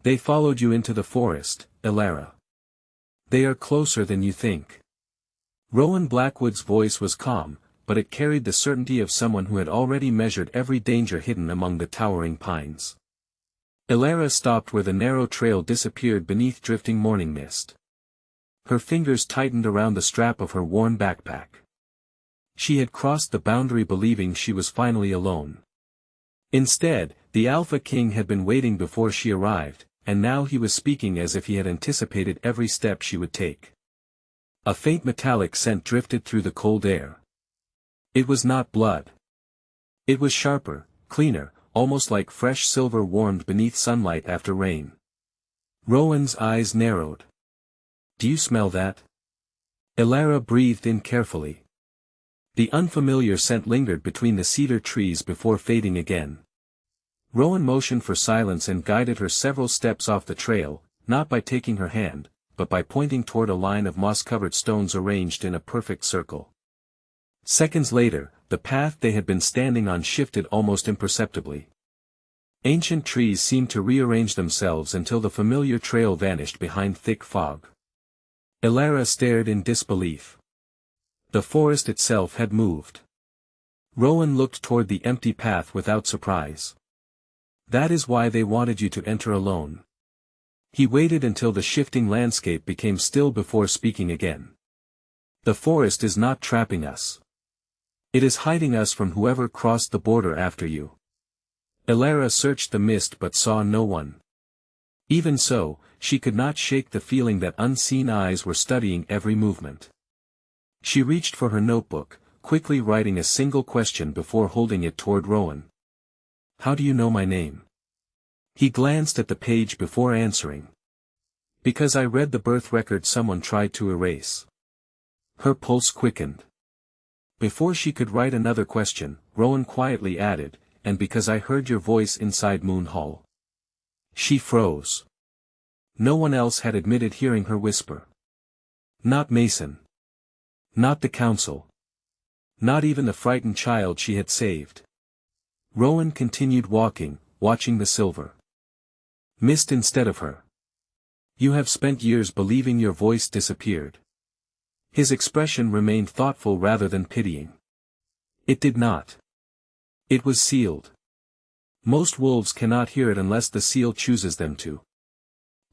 They followed you into the forest, Elara. They are closer than you think. Rowan Blackwood's voice was calm, but it carried the certainty of someone who had already measured every danger hidden among the towering pines. Elara stopped where the narrow trail disappeared beneath drifting morning mist. Her fingers tightened around the strap of her worn backpack. She had crossed the boundary believing she was finally alone. Instead, the Alpha King had been waiting before she arrived, and now he was speaking as if he had anticipated every step she would take. A faint metallic scent drifted through the cold air. It was not blood. It was sharper, cleaner, almost like fresh silver warmed beneath sunlight after rain. Rowan's eyes narrowed. "Do you smell that?" Elara breathed in carefully. The unfamiliar scent lingered between the cedar trees before fading again. Rowan motioned for silence and guided her several steps off the trail, not by taking her hand, but by pointing toward a line of moss-covered stones arranged in a perfect circle. Seconds later, the path they had been standing on shifted almost imperceptibly. Ancient trees seemed to rearrange themselves until the familiar trail vanished behind thick fog. Elara stared in disbelief. The forest itself had moved. Rowan looked toward the empty path without surprise. "That is why they wanted you to enter alone." He waited until the shifting landscape became still before speaking again. "The forest is not trapping us. It is hiding us from whoever crossed the border after you." Elara searched the mist but saw no one. Even so, she could not shake the feeling that unseen eyes were studying every movement. She reached for her notebook, quickly writing a single question before holding it toward Rowan. "How do you know my name?" He glanced at the page before answering. "Because I read the birth record someone tried to erase." Her pulse quickened. Before she could write another question, Rowan quietly added, "And because I heard your voice inside Moon Hall." She froze. No one else had admitted hearing her whisper. Not Mason. Not the council. Not even the frightened child she had saved. Rowan continued walking, watching the silver mist instead of her. "You have spent years believing your voice disappeared." His expression remained thoughtful rather than pitying. "It did not. It was sealed. Most wolves cannot hear it unless the seal chooses them to."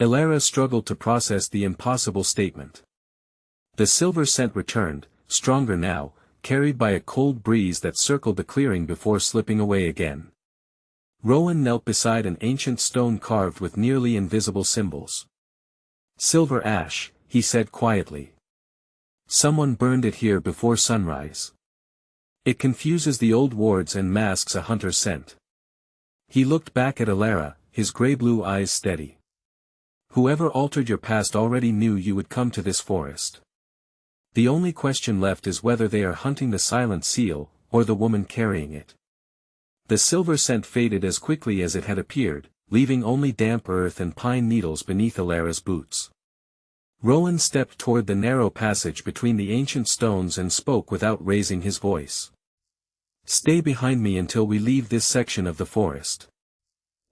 Elara struggled to process the impossible statement. The silver scent returned, stronger now, carried by a cold breeze that circled the clearing before slipping away again. Rowan knelt beside an ancient stone carved with nearly invisible symbols. "Silver ash," he said quietly. "Someone burned it here before sunrise. It confuses the old wards and masks a hunter's scent." He looked back at Elara, his grey-blue eyes steady. "Whoever altered your past already knew you would come to this forest. The only question left is whether they are hunting the silent seal, or the woman carrying it." The silver scent faded as quickly as it had appeared, leaving only damp earth and pine needles beneath Elara's boots. Rowan stepped toward the narrow passage between the ancient stones and spoke without raising his voice. "Stay behind me until we leave this section of the forest."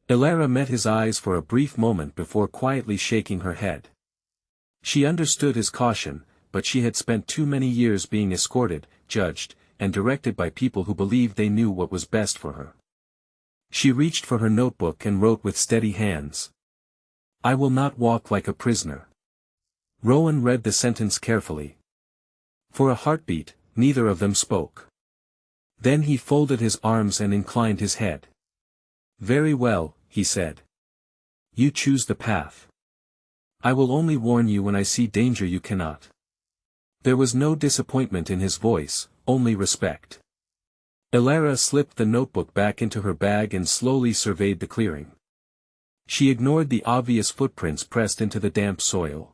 Elara met his eyes for a brief moment before quietly shaking her head. She understood his caution, but she had spent too many years being escorted, judged, and directed by people who believed they knew what was best for her. She reached for her notebook and wrote with steady hands. "I will not walk like a prisoner." Rowan read the sentence carefully. For a heartbeat, neither of them spoke. Then he folded his arms and inclined his head. "Very well," he said. "You choose the path. I will only warn you when I see danger you cannot." There was no disappointment in his voice, only respect. Elara slipped the notebook back into her bag and slowly surveyed the clearing. She ignored the obvious footprints pressed into the damp soil.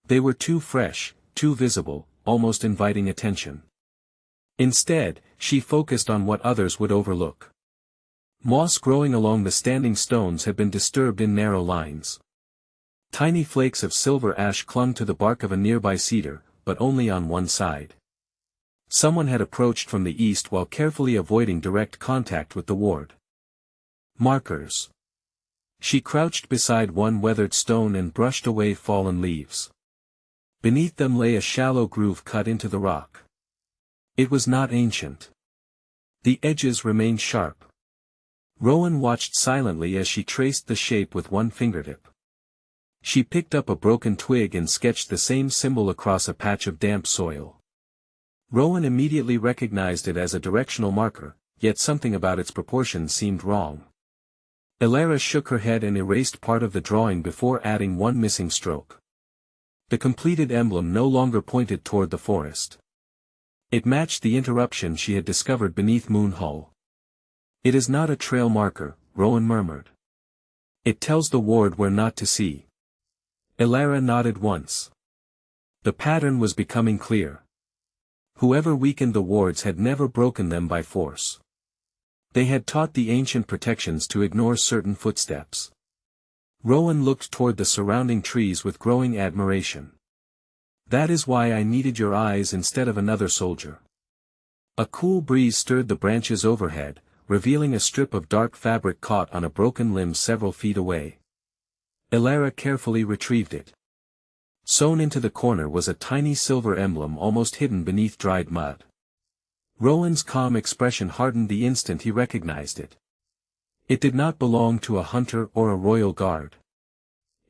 They were too fresh, too visible, almost inviting attention. Instead, she focused on what others would overlook. Moss growing along the standing stones had been disturbed in narrow lines. Tiny flakes of silver ash clung to the bark of a nearby cedar, but only on one side. Someone had approached from the east while carefully avoiding direct contact with the ward. Markers. She crouched beside one weathered stone and brushed away fallen leaves. Beneath them lay a shallow groove cut into the rock. It was not ancient. The edges remained sharp. Rowan watched silently as she traced the shape with one fingertip. She picked up a broken twig and sketched the same symbol across a patch of damp soil. Rowan immediately recognized it as a directional marker, yet something about its proportions seemed wrong. Elara shook her head and erased part of the drawing before adding one missing stroke. The completed emblem no longer pointed toward the forest. It matched the interruption she had discovered beneath Moonhull. "It is not a trail marker," Rowan murmured. "It tells the ward where not to see." Elara nodded once. The pattern was becoming clear. Whoever weakened the wards had never broken them by force. They had taught the ancient protections to ignore certain footsteps. Rowan looked toward the surrounding trees with growing admiration. "That is why I needed your eyes instead of another soldier." A cool breeze stirred the branches overhead, revealing a strip of dark fabric caught on a broken limb several feet away. Elara carefully retrieved it. Sewn into the corner was a tiny silver emblem almost hidden beneath dried mud. Rowan's calm expression hardened the instant he recognized it. It did not belong to a hunter or a royal guard.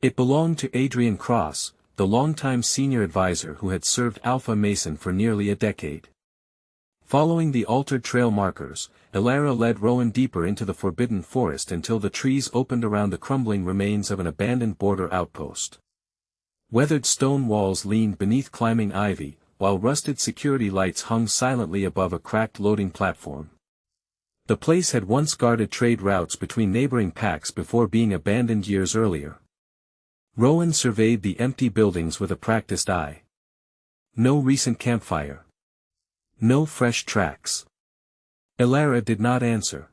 It belonged to Adrian Cross, the longtime senior advisor who had served Alpha Mason for nearly a decade. Following the altered trail markers, Elara led Rowan deeper into the forbidden forest until the trees opened around the crumbling remains of an abandoned border outpost. Weathered stone walls leaned beneath climbing ivy, while rusted security lights hung silently above a cracked loading platform. The place had once guarded trade routes between neighboring packs before being abandoned years earlier. Rowan surveyed the empty buildings with a practiced eye. No recent campfire. No fresh tracks. Elara did not answer.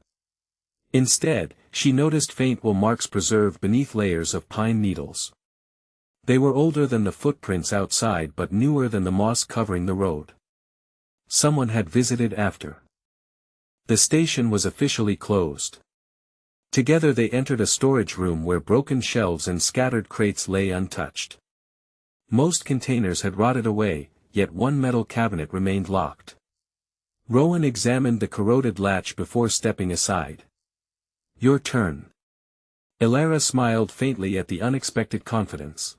Instead, she noticed faint wool marks preserved beneath layers of pine needles. They were older than the footprints outside but newer than the moss covering the road. Someone had visited after. The station was officially closed. Together they entered a storage room where broken shelves and scattered crates lay untouched. Most containers had rotted away, yet one metal cabinet remained locked. Rowan examined the corroded latch before stepping aside. "Your turn." Elara smiled faintly at the unexpected confidence.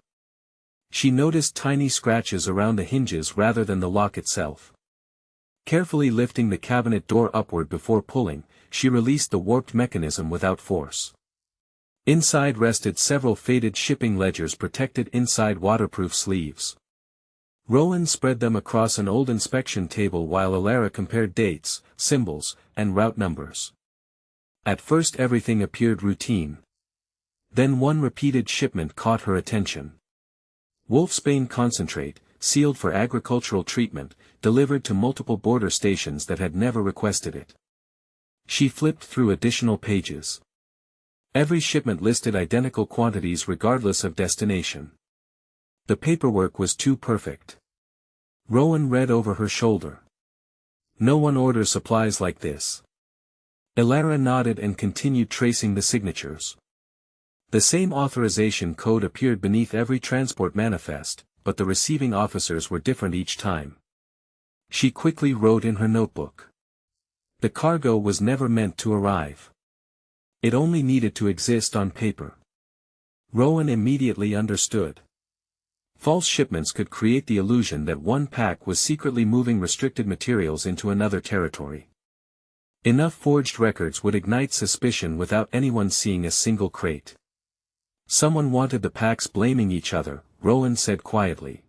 She noticed tiny scratches around the hinges rather than the lock itself. Carefully lifting the cabinet door upward before pulling, she released the warped mechanism without force. Inside rested several faded shipping ledgers protected inside waterproof sleeves. Rowan spread them across an old inspection table while Elara compared dates, symbols, and route numbers. At first everything appeared routine. Then one repeated shipment caught her attention. Wolfsbane concentrate, sealed for agricultural treatment, delivered to multiple border stations that had never requested it. She flipped through additional pages. Every shipment listed identical quantities regardless of destination. The paperwork was too perfect. Rowan read over her shoulder. "No one orders supplies like this." Elara nodded and continued tracing the signatures. The same authorization code appeared beneath every transport manifest, but the receiving officers were different each time. She quickly wrote in her notebook. The cargo was never meant to arrive. It only needed to exist on paper. Rowan immediately understood. False shipments could create the illusion that one pack was secretly moving restricted materials into another territory. Enough forged records would ignite suspicion without anyone seeing a single crate. Someone wanted the packs blaming each other, Rowan said quietly.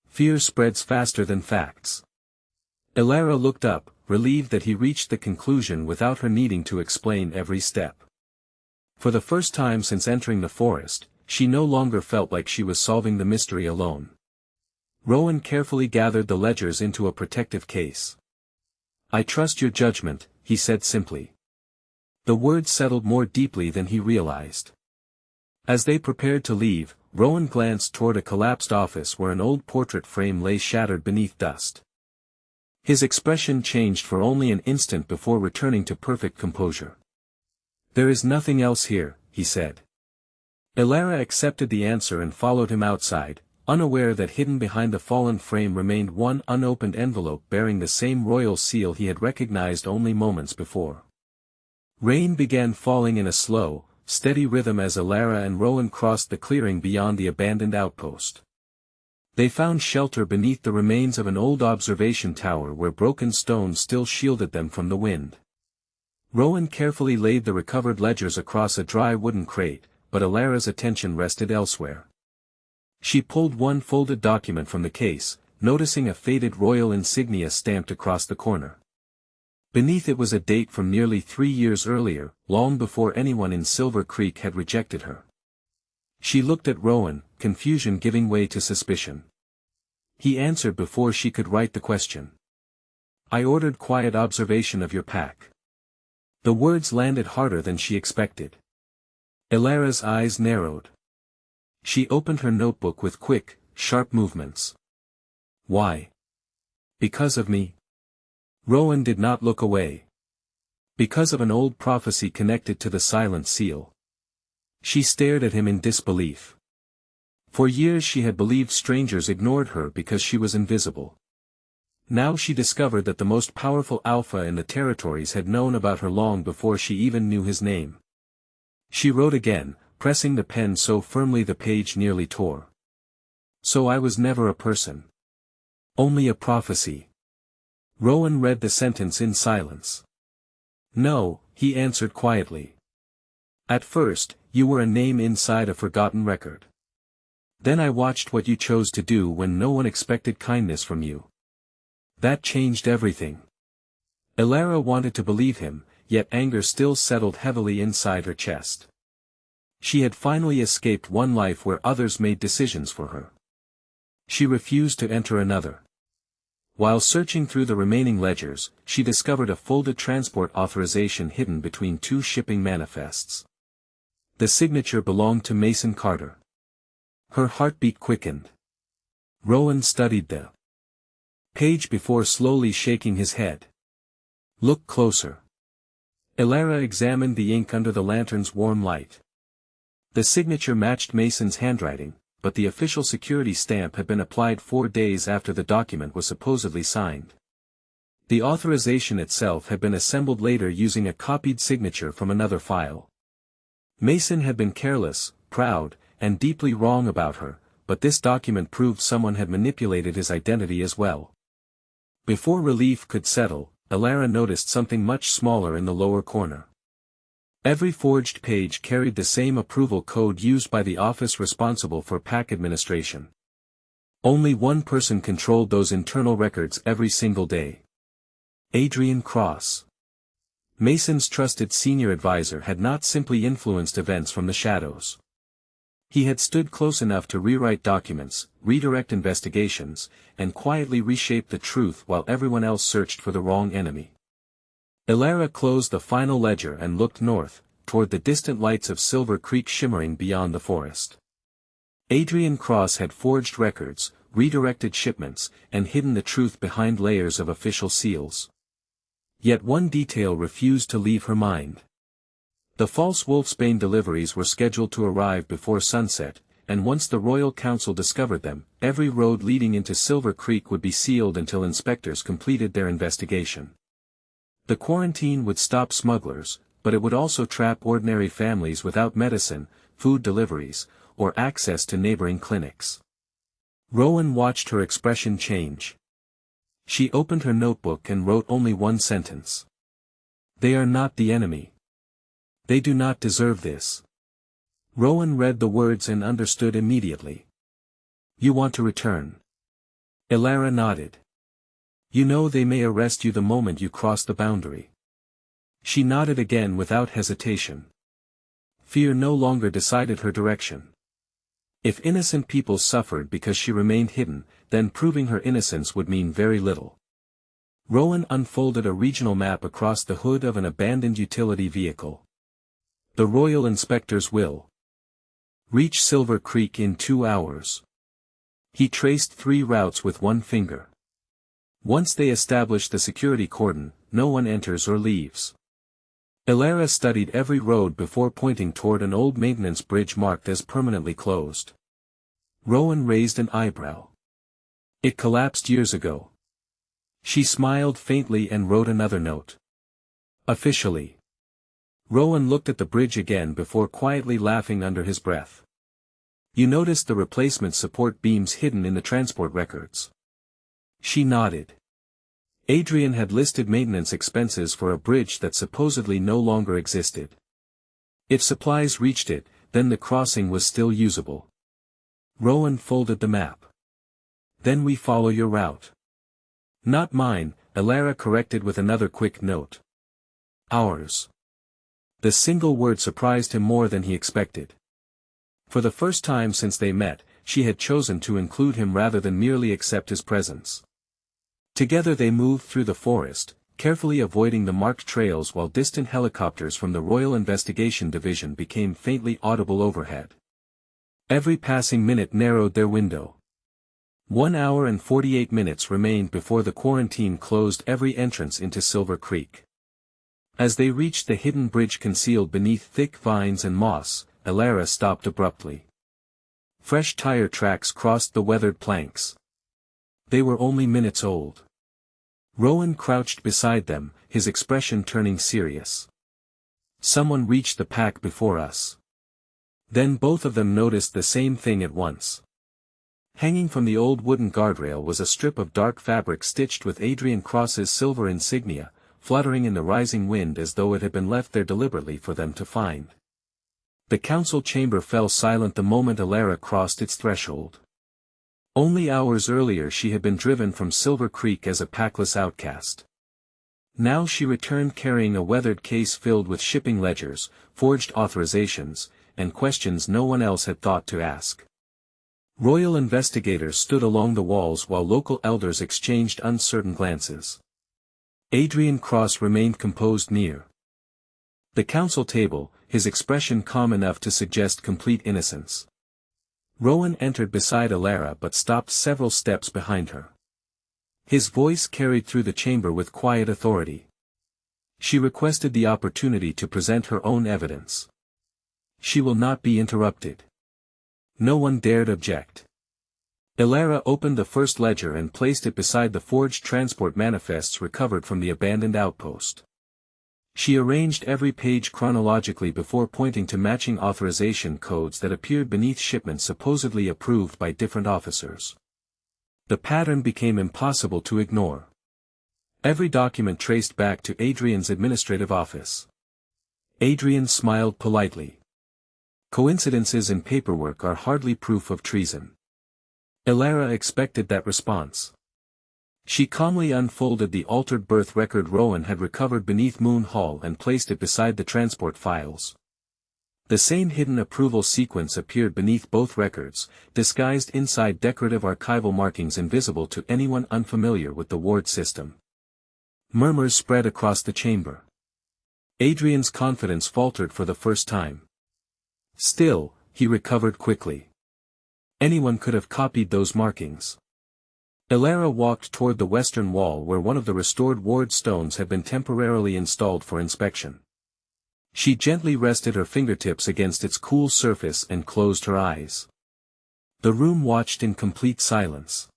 Fear spreads faster than facts. Elara looked up, relieved that he reached the conclusion without her needing to explain every step. For the first time since entering the forest, she no longer felt like she was solving the mystery alone. Rowan carefully gathered the ledgers into a protective case. "I trust your judgment," he said simply. The words settled more deeply than he realized. As they prepared to leave, Rowan glanced toward a collapsed office where an old portrait frame lay shattered beneath dust. His expression changed for only an instant before returning to perfect composure. "There is nothing else here," he said. Elara accepted the answer and followed him outside, unaware that hidden behind the fallen frame remained one unopened envelope bearing the same royal seal he had recognized only moments before. Rain began falling in a slow, steady rhythm as Elara and Rowan crossed the clearing beyond the abandoned outpost. They found shelter beneath the remains of an old observation tower where broken stones still shielded them from the wind. Rowan carefully laid the recovered ledgers across a dry wooden crate, but Elara's attention rested elsewhere. She pulled one folded document from the case, noticing a faded royal insignia stamped across the corner. Beneath it was a date from nearly 3 years earlier, long before anyone in Silver Creek had rejected her. She looked at Rowan, confusion giving way to suspicion. He answered before she could write the question. "I ordered quiet observation of your pack." The words landed harder than she expected. Elara's eyes narrowed. She opened her notebook with quick, sharp movements. "Why? Because of me?" Rowan did not look away. "Because of an old prophecy connected to the Silent Seal." She stared at him in disbelief. For years she had believed strangers ignored her because she was invisible. Now she discovered that the most powerful alpha in the territories had known about her long before she even knew his name. She wrote again, pressing the pen so firmly the page nearly tore. "So I was never a person. Only a prophecy." Rowan read the sentence in silence. "No," he answered quietly. "At first, you were a name inside a forgotten record. Then I watched what you chose to do when no one expected kindness from you. That changed everything." Elara wanted to believe him, yet anger still settled heavily inside her chest. She had finally escaped one life where others made decisions for her. She refused to enter another. While searching through the remaining ledgers, she discovered a folded transport authorization hidden between 2 shipping manifests. The signature belonged to Mason Carter. Her heartbeat quickened. Rowan studied the page before slowly shaking his head. "Look closer." Elara examined the ink under the lantern's warm light. The signature matched Mason's handwriting, but the official security stamp had been applied 4 days after the document was supposedly signed. The authorization itself had been assembled later using a copied signature from another file. Mason had been careless, proud, and deeply wrong about her, but this document proved someone had manipulated his identity as well. Before relief could settle, Elara noticed something much smaller in the lower corner. Every forged page carried the same approval code used by the office responsible for pack administration. Only one person controlled those internal records every single day. Adrian Cross. Mason's trusted senior advisor had not simply influenced events from the shadows. He had stood close enough to rewrite documents, redirect investigations, and quietly reshape the truth while everyone else searched for the wrong enemy. Elara closed the final ledger and looked north, toward the distant lights of Silver Creek shimmering beyond the forest. Adrian Cross had forged records, redirected shipments, and hidden the truth behind layers of official seals. Yet one detail refused to leave her mind. The false wolfsbane deliveries were scheduled to arrive before sunset, and once the Royal Council discovered them, every road leading into Silver Creek would be sealed until inspectors completed their investigation. The quarantine would stop smugglers, but it would also trap ordinary families without medicine, food deliveries, or access to neighboring clinics. Rowan watched her expression change. She opened her notebook and wrote only one sentence. "They are not the enemy. They do not deserve this." Rowan read the words and understood immediately. "You want to return?" Elara nodded. "You know they may arrest you the moment you cross the boundary." She nodded again without hesitation. Fear no longer decided her direction. If innocent people suffered because she remained hidden, then proving her innocence would mean very little. Rowan unfolded a regional map across the hood of an abandoned utility vehicle. The Royal Inspectors will reach Silver Creek in 2 hours. He traced 3 routes with one finger. Once they establish the security cordon, no one enters or leaves. Elara studied every road before pointing toward an old maintenance bridge marked as permanently closed. Rowan raised an eyebrow. It collapsed years ago. She smiled faintly and wrote another note. Officially. Rowan looked at the bridge again before quietly laughing under his breath. You noticed the replacement support beams hidden in the transport records. She nodded. Adrian had listed maintenance expenses for a bridge that supposedly no longer existed. If supplies reached it, then the crossing was still usable. Rowan folded the map. Then we follow your route. Not mine, Elara corrected with another quick note. Ours. The single word surprised him more than he expected. For the first time since they met, she had chosen to include him rather than merely accept his presence. Together they moved through the forest, carefully avoiding the marked trails while distant helicopters from the Royal Investigation Division became faintly audible overhead. Every passing minute narrowed their window. 1 hour and 48 minutes remained before the quarantine closed every entrance into Silver Creek. As they reached the hidden bridge concealed beneath thick vines and moss, Elara stopped abruptly. Fresh tire tracks crossed the weathered planks. They were only minutes old. Rowan crouched beside them, his expression turning serious. Someone reached the pack before us. Then both of them noticed the same thing at once. Hanging from the old wooden guardrail was a strip of dark fabric stitched with Adrian Cross's silver insignia, fluttering in the rising wind as though it had been left there deliberately for them to find. The council chamber fell silent the moment Elara crossed its threshold. Only hours earlier she had been driven from Silver Creek as a Packless outcast. Now she returned carrying a weathered case filled with shipping ledgers, forged authorizations, and questions no one else had thought to ask. Royal investigators stood along the walls while local elders exchanged uncertain glances. Adrian Cross remained composed near the council table, his expression calm enough to suggest complete innocence. Rowan entered beside Elara but stopped several steps behind her. His voice carried through the chamber with quiet authority. She requested the opportunity to present her own evidence. She will not be interrupted. No one dared object. Elara opened the first ledger and placed it beside the forged transport manifests recovered from the abandoned outpost. She arranged every page chronologically before pointing to matching authorization codes that appeared beneath shipments supposedly approved by different officers. The pattern became impossible to ignore. Every document traced back to Adrian's administrative office. Adrian smiled politely. Coincidences in paperwork are hardly proof of treason. Elara expected that response. She calmly unfolded the altered birth record Rowan had recovered beneath Moon Hall and placed it beside the transport files. The same hidden approval sequence appeared beneath both records, disguised inside decorative archival markings invisible to anyone unfamiliar with the ward system. Murmurs spread across the chamber. Adrian's confidence faltered for the first time. Still, he recovered quickly. Anyone could have copied those markings. Elara walked toward the western wall where one of the restored ward stones had been temporarily installed for inspection. She gently rested her fingertips against its cool surface and closed her eyes. The room watched in complete silence.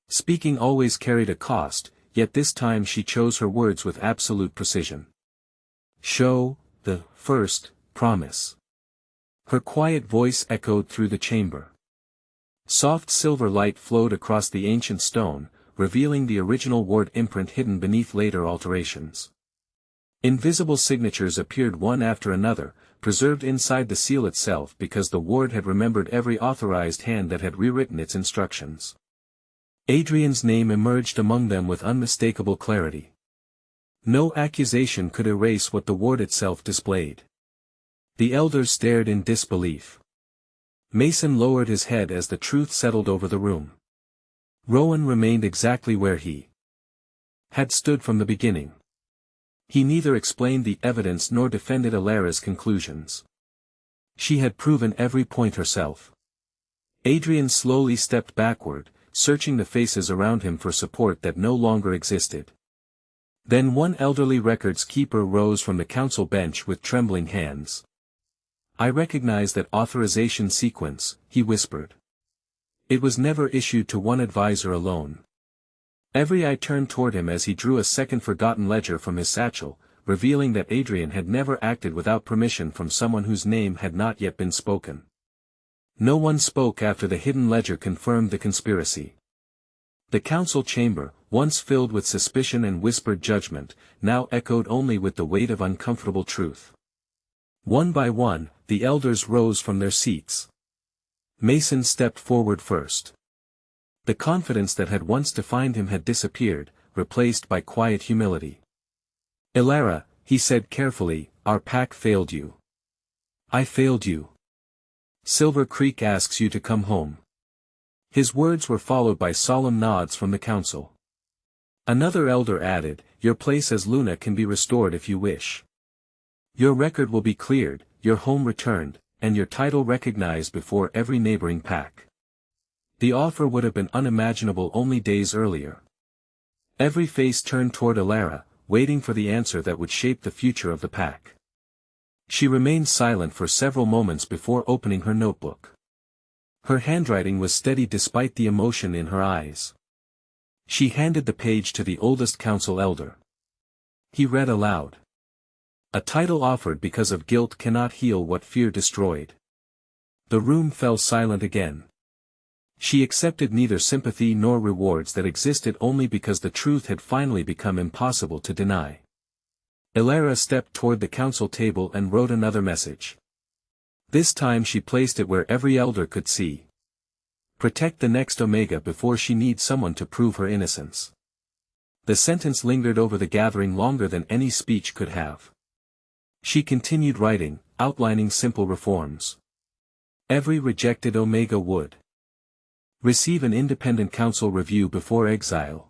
Speaking always carried a cost, yet this time she chose her words with absolute precision. Show, the first, promise. Her quiet voice echoed through the chamber. Soft silver light flowed across the ancient stone, revealing the original ward imprint hidden beneath later alterations. Invisible signatures appeared one after another, preserved inside the seal itself because the ward had remembered every authorized hand that had rewritten its instructions. Adrian's name emerged among them with unmistakable clarity. No accusation could erase what the ward itself displayed. The elders stared in disbelief. Mason lowered his head as the truth settled over the room. Rowan remained exactly where he had stood from the beginning. He neither explained the evidence nor defended Elara's conclusions. She had proven every point herself. Adrian slowly stepped backward, searching the faces around him for support that no longer existed. Then one elderly records keeper rose from the council bench with trembling hands. "I recognize that authorization sequence," he whispered. "It was never issued to one advisor alone." Every eye turned toward him as he drew a second forgotten ledger from his satchel, revealing that Adrian had never acted without permission from someone whose name had not yet been spoken. No one spoke after the hidden ledger confirmed the conspiracy. The council chamber, once filled with suspicion and whispered judgment, now echoed only with the weight of uncomfortable truth. One by one, the elders rose from their seats. Mason stepped forward first. The confidence that had once defined him had disappeared, replaced by quiet humility. "Elara," he said carefully, "our pack failed you. I failed you. Silver Creek asks you to come home." His words were followed by solemn nods from the council. Another elder added, "Your place as Luna can be restored if you wish. Your record will be cleared, your home returned, and your title recognized before every neighboring pack." The offer would have been unimaginable only days earlier. Every face turned toward Elara, waiting for the answer that would shape the future of the pack. She remained silent for several moments before opening her notebook. Her handwriting was steady despite the emotion in her eyes. She handed the page to the oldest council elder. He read aloud. "A title offered because of guilt cannot heal what fear destroyed." The room fell silent again. She accepted neither sympathy nor rewards that existed only because the truth had finally become impossible to deny. Elara stepped toward the council table and wrote another message. This time she placed it where every elder could see. "Protect the next Omega before she needs someone to prove her innocence." The sentence lingered over the gathering longer than any speech could have. She continued writing, outlining simple reforms. Every rejected Omega would receive an independent council review before exile.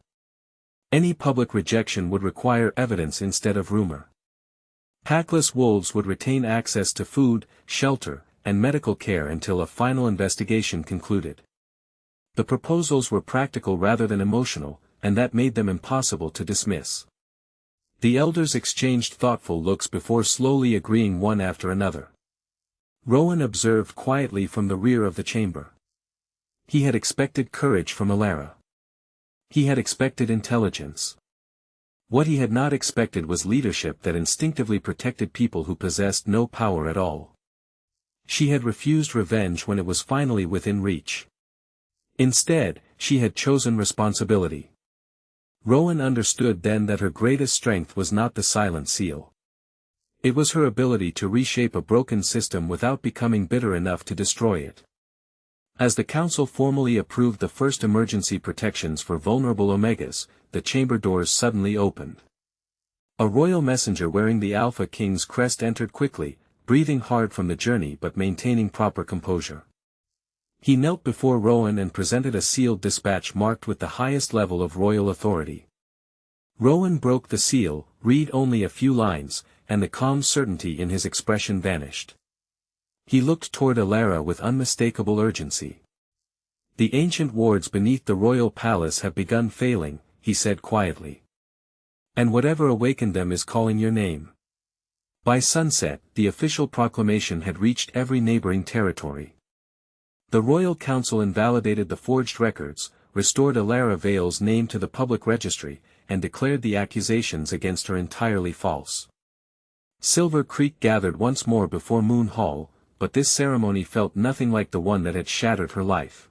Any public rejection would require evidence instead of rumor. Packless wolves would retain access to food, shelter, and medical care until a final investigation concluded. The proposals were practical rather than emotional, and that made them impossible to dismiss. The elders exchanged thoughtful looks before slowly agreeing one after another. Rowan observed quietly from the rear of the chamber. He had expected courage from Elara. He had expected intelligence. What he had not expected was leadership that instinctively protected people who possessed no power at all. She had refused revenge when it was finally within reach. Instead, she had chosen responsibility. Rowan understood then that her greatest strength was not the silent seal. It was her ability to reshape a broken system without becoming bitter enough to destroy it. As the council formally approved the first emergency protections for vulnerable Omegas, the chamber doors suddenly opened. A royal messenger wearing the Alpha King's crest entered quickly, breathing hard from the journey but maintaining proper composure. He knelt before Rowan and presented a sealed dispatch marked with the highest level of royal authority. Rowan broke the seal, read only a few lines, and the calm certainty in his expression vanished. He looked toward Elara with unmistakable urgency. "The ancient wards beneath the royal palace have begun failing," he said quietly. "And whatever awakened them is calling your name." By sunset, the official proclamation had reached every neighboring territory. The Royal Council invalidated the forged records, restored Elara Vale's name to the public registry, and declared the accusations against her entirely false. Silver Creek gathered once more before Moon Hall, but this ceremony felt nothing like the one that had shattered her life.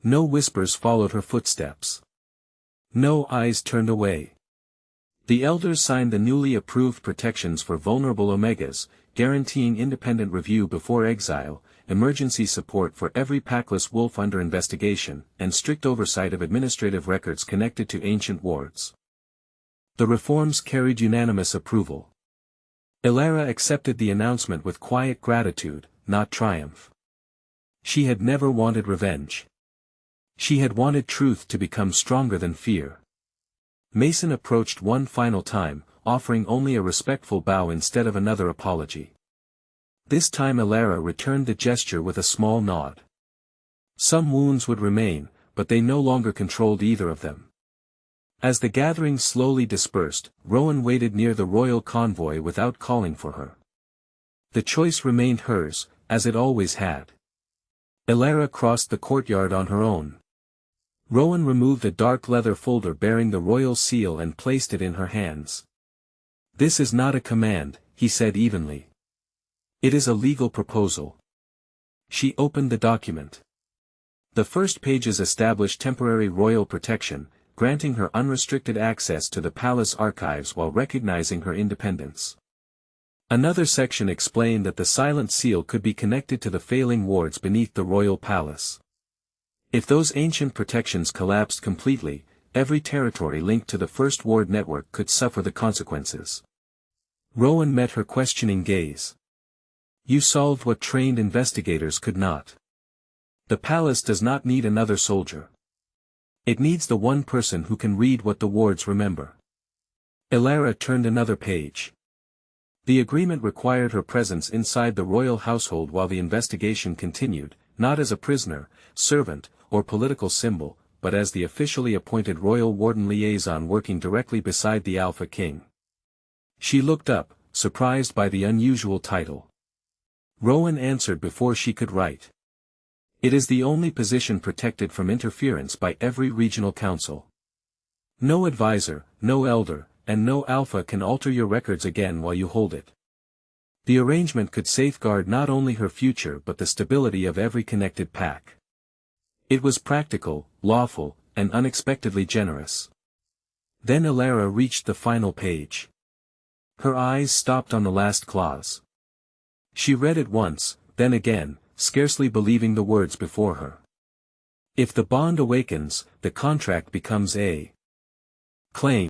No whispers followed her footsteps. No eyes turned away. The elders signed the newly approved protections for vulnerable Omegas, guaranteeing independent review before exile, emergency support for every packless wolf under investigation, and strict oversight of administrative records connected to ancient wards. The reforms carried unanimous approval. Elara accepted the announcement with quiet gratitude, not triumph. She had never wanted revenge. She had wanted truth to become stronger than fear. Mason approached one final time, offering only a respectful bow instead of another apology. This time Elara returned the gesture with a small nod. Some wounds would remain, but they no longer controlled either of them. As the gathering slowly dispersed, Rowan waited near the royal convoy without calling for her. The choice remained hers, as it always had. Elara crossed the courtyard on her own. Rowan removed a dark leather folder bearing the royal seal and placed it in her hands. "This is not a command," he said evenly. "It is a legal proposal." She opened the document. The first pages established temporary royal protection, granting her unrestricted access to the palace archives while recognizing her independence. Another section explained that the silent seal could be connected to the failing wards beneath the royal palace. If those ancient protections collapsed completely, every territory linked to the First Ward network could suffer the consequences. Rowan met her questioning gaze. "You solved what trained investigators could not. The palace does not need another soldier. It needs the one person who can read what the wards remember." Elara turned another page. The agreement required her presence inside the royal household while the investigation continued, not as a prisoner, servant, or political symbol, but as the officially appointed royal warden liaison working directly beside the Alpha King. She looked up, surprised by the unusual title. Rowan answered before she could write. "It is the only position protected from interference by every regional council. No advisor, no elder, and no alpha can alter your records again while you hold it." The arrangement could safeguard not only her future but the stability of every connected pack. It was practical, lawful, and unexpectedly generous. Then Elara reached the final page. Her eyes stopped on the last clause. She read it once, then again, scarcely believing the words before her. "If the bond awakens, the contract becomes a claim."